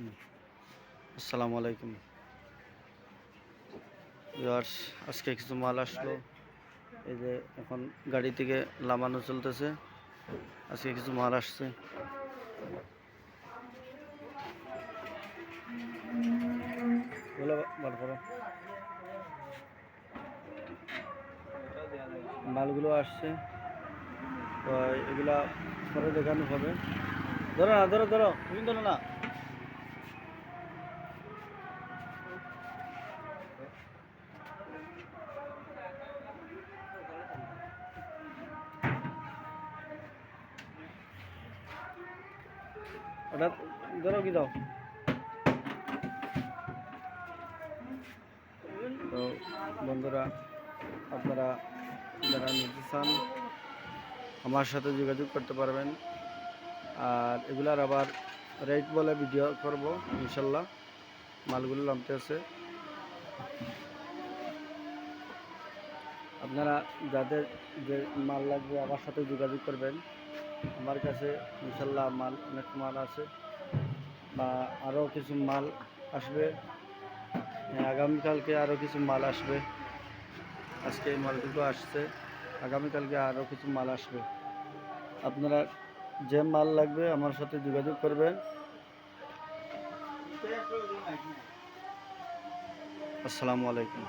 আসসালামু আলাইকুম ভিউয়ার্স, আজকে কিছু মাল আসলো। এই যে এখন গাড়ি থেকে নামানো চলতেছে। আজকে কিছু মাল আসছে। এগুলো বার করো। মালগুলো আসছে, তো এগুলা পরে দেখানো হবে। ধরো না, ধরো ধরো, তুমি ধরো না। ওটা ধরো, কি দাও। তো বন্ধুরা, আপনারা যারা নিতে চান আমার সাথে যোগাযোগ করতে পারবেন। আর এগুলার আবার রেট বলে ভিডিও করব ইনশাল্লাহ। মালগুলো নামতে আছে। আপনারা যাদের যে মাল লাগবে আমার সাথে যোগাযোগ করবেন। আমার কাছে ইনশাল্লাহ অনেক মাল আছে, বা আরও কিছু মাল আসবে। আগামীকালকে আরও কিছু মাল আসবে। আজকে এই মালগুলো আসছে, আগামীকালকে আরও কিছু মাল আসবে। আপনারা যে মাল লাগবে আমার সাথে যোগাযোগ করবেন। আসসালামু আলাইকুম।